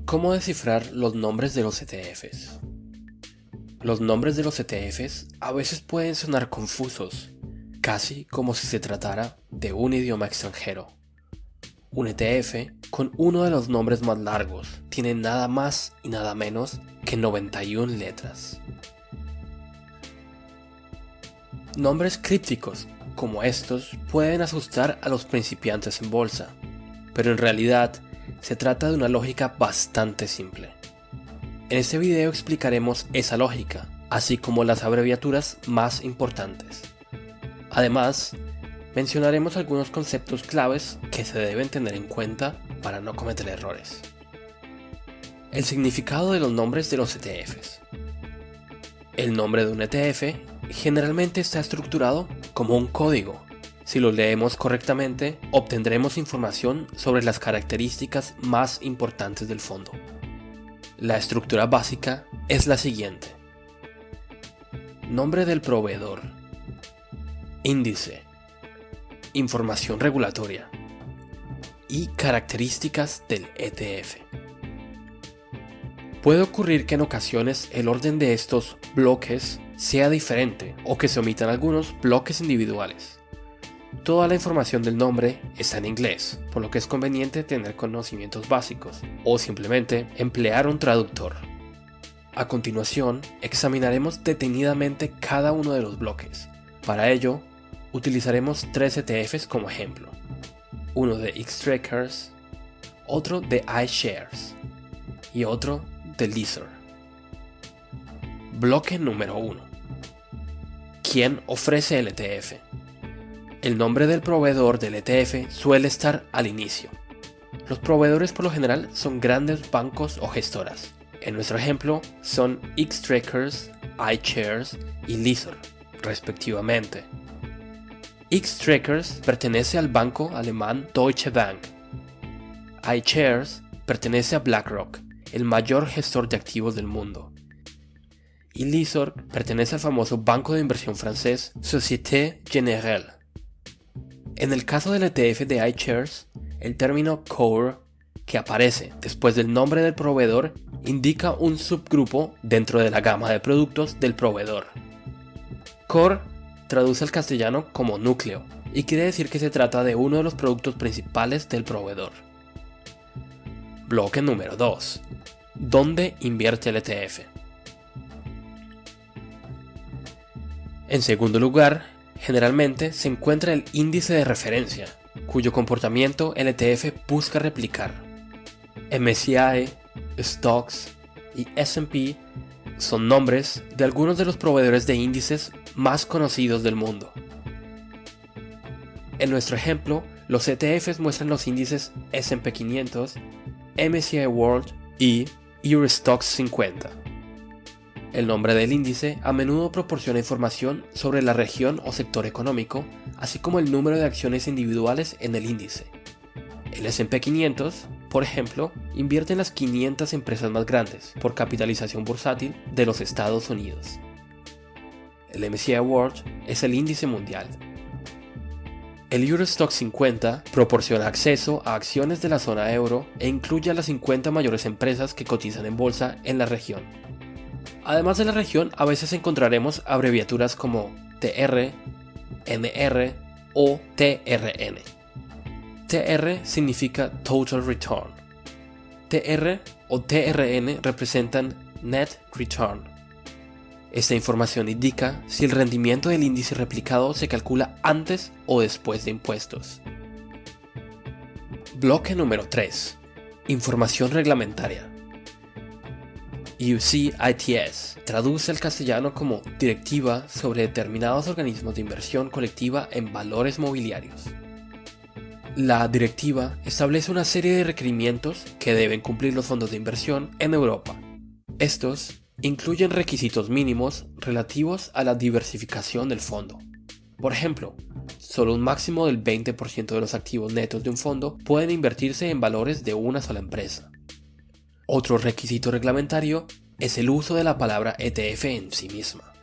¿Cómo descifrar los nombres de los ETFs? Los nombres de los ETFs a veces pueden sonar confusos, casi como si se tratara de un idioma extranjero. Un ETF, con uno de los nombres más largos, tiene nada más y nada menos que 91 letras. Nombres crípticos como estos pueden asustar a los principiantes en bolsa, pero en realidad se trata de una lógica bastante simple. En este video explicaremos esa lógica, así como las abreviaturas más importantes. Además, mencionaremos algunos conceptos claves que se deben tener en cuenta para no cometer errores. El significado de los nombres de los ETFs. El nombre de un ETF generalmente está estructurado como un código. Si lo leemos correctamente, obtendremos información sobre las características más importantes del fondo. La estructura básica es la siguiente: nombre del proveedor, índice, información regulatoria y características del ETF. Puede ocurrir que en ocasiones el orden de estos bloques sea diferente o que se omitan algunos bloques individuales. Toda la información del nombre está en inglés, por lo que es conveniente tener conocimientos básicos o simplemente emplear un traductor. A continuación, examinaremos detenidamente cada uno de los bloques. Para ello, utilizaremos 3 ETFs como ejemplo: uno de Xtrackers, otro de iShares y otro de Lizard. Bloque número 1. ¿Quién ofrece el ETF? El nombre del proveedor del ETF suele estar al inicio. Los proveedores por lo general son grandes bancos o gestoras. En nuestro ejemplo son Xtrackers, iShares y Lizard, respectivamente. Xtrackers pertenece al banco alemán Deutsche Bank. iShares pertenece a BlackRock, el mayor gestor de activos del mundo. Y Lizard pertenece al famoso banco de inversión francés Société Générale. En el caso del ETF de iShares, el término Core, que aparece después del nombre del proveedor, indica un subgrupo dentro de la gama de productos del proveedor. Core traduce al castellano como núcleo y quiere decir que se trata de uno de los productos principales del proveedor. Bloque número 2. ¿Dónde invierte el ETF? En segundo lugar, generalmente se encuentra el índice de referencia, cuyo comportamiento el ETF busca replicar. MSCI, Stocks y S&P son nombres de algunos de los proveedores de índices más conocidos del mundo. En nuestro ejemplo, los ETFs muestran los índices S&P 500, MSCI World y Eurostoxx 50. El nombre del índice a menudo proporciona información sobre la región o sector económico, así como el número de acciones individuales en el índice. El S&P 500, por ejemplo, invierte en las 500 empresas más grandes por capitalización bursátil de los Estados Unidos. El MSCI World es el índice mundial. El Eurostoxx 50 proporciona acceso a acciones de la zona euro e incluye a las 50 mayores empresas que cotizan en bolsa en la región. Además de la región, a veces encontraremos abreviaturas como TR, NR o TRN. TR significa Total Return. TR o TRN representan Net Return. Esta información indica si el rendimiento del índice replicado se calcula antes o después de impuestos. Bloque número 3. Información reglamentaria. UCITS traduce al castellano como Directiva sobre determinados organismos de inversión colectiva en valores mobiliarios. La directiva establece una serie de requerimientos que deben cumplir los fondos de inversión en Europa. Estos incluyen requisitos mínimos relativos a la diversificación del fondo. Por ejemplo, solo un máximo del 20% de los activos netos de un fondo pueden invertirse en valores de una sola empresa. Otro requisito reglamentario es el uso de la palabra ETF en sí misma.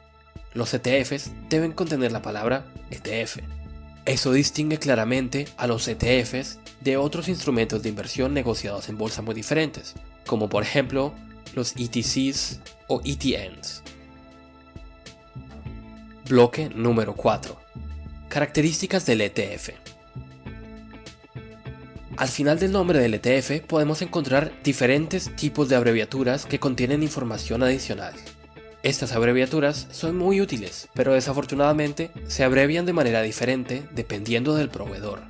Los ETFs deben contener la palabra ETF. Eso distingue claramente a los ETFs de otros instrumentos de inversión negociados en bolsa muy diferentes, como por ejemplo los ETCs o ETNs. Bloque número 4. Características del ETF. Al final del nombre del ETF podemos encontrar diferentes tipos de abreviaturas que contienen información adicional. Estas abreviaturas son muy útiles, pero desafortunadamente se abrevian de manera diferente dependiendo del proveedor.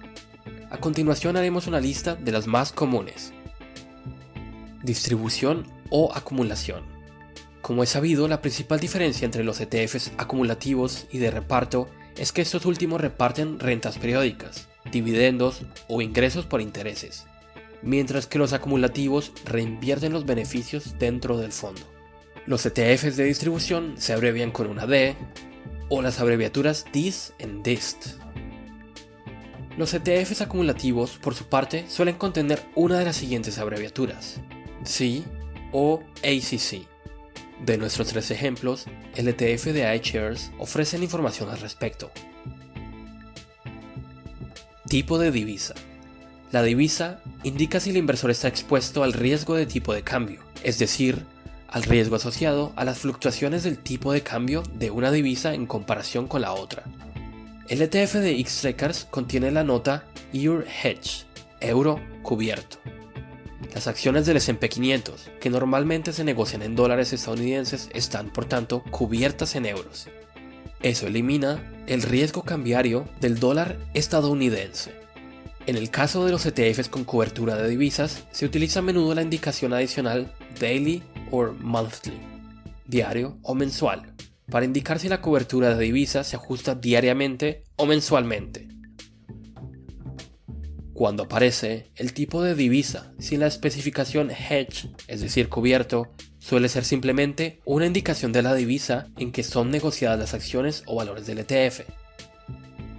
A continuación haremos una lista de las más comunes. Distribución o acumulación. Como es sabido, la principal diferencia entre los ETFs acumulativos y de reparto es que estos últimos reparten rentas periódicas, dividendos o ingresos por intereses, mientras que los acumulativos reinvierten los beneficios dentro del fondo. Los ETFs de distribución se abrevian con una D o las abreviaturas DIS en DIST. Los ETFs acumulativos, por su parte, suelen contener una de las siguientes abreviaturas: C o ACC. De nuestros 3 ejemplos, el ETF de iShares ofrece información al respecto. Tipo de divisa. La divisa indica si el inversor está expuesto al riesgo de tipo de cambio, es decir, al riesgo asociado a las fluctuaciones del tipo de cambio de una divisa en comparación con la otra. El ETF de Xtrackers contiene la nota Euro Hedge, euro cubierto. Las acciones del S&P 500, que normalmente se negocian en dólares estadounidenses, están por tanto cubiertas en euros. Eso elimina el riesgo cambiario del dólar estadounidense. En el caso de los ETFs con cobertura de divisas, se utiliza a menudo la indicación adicional Daily or Monthly, diario o mensual, para indicar si la cobertura de divisas se ajusta diariamente o mensualmente. Cuando aparece el tipo de divisa sin la especificación hedge, es decir, cubierto, suele ser simplemente una indicación de la divisa en que son negociadas las acciones o valores del ETF.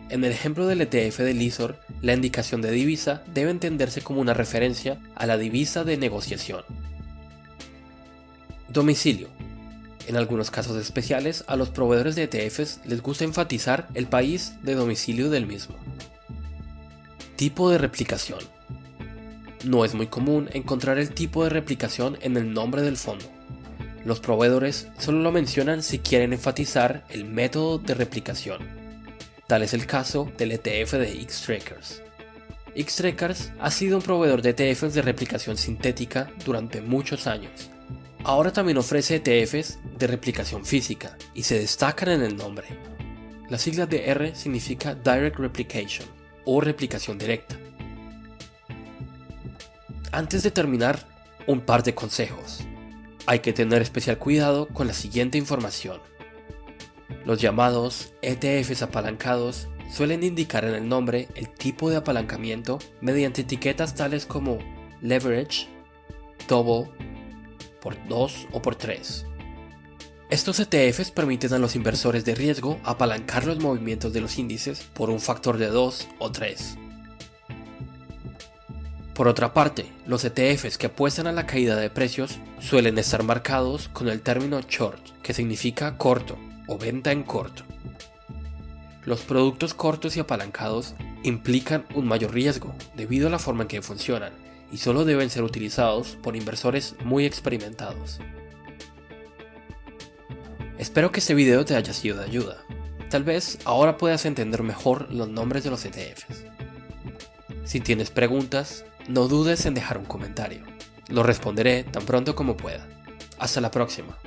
En el ejemplo del ETF de Lizor, la indicación de divisa debe entenderse como una referencia a la divisa de negociación. Domicilio. En algunos casos especiales, a los proveedores de ETFs les gusta enfatizar el país de domicilio del mismo. Tipo de replicación. No es muy común encontrar el tipo de replicación en el nombre del fondo. Los proveedores solo lo mencionan si quieren enfatizar el método de replicación. Tal es el caso del ETF de Xtrackers. Xtrackers ha sido un proveedor de ETFs de replicación sintética durante muchos años. Ahora también ofrece ETFs de replicación física y se destacan en el nombre. La sigla de R significa Direct Replication o replicación directa. Antes de terminar, un par de consejos. Hay que tener especial cuidado con la siguiente información. Los llamados ETFs apalancados suelen indicar en el nombre el tipo de apalancamiento mediante etiquetas tales como leverage, double, por 2 o por 3. Estos ETFs permiten a los inversores de riesgo apalancar los movimientos de los índices por un factor de 2 o 3. Por otra parte, los ETFs que apuestan a la caída de precios suelen estar marcados con el término short, que significa corto o venta en corto. Los productos cortos y apalancados implican un mayor riesgo debido a la forma en que funcionan y solo deben ser utilizados por inversores muy experimentados. Espero que este video te haya sido de ayuda. Tal vez ahora puedas entender mejor los nombres de los ETFs. Si tienes preguntas, no dudes en dejar un comentario. Lo responderé tan pronto como pueda. Hasta la próxima.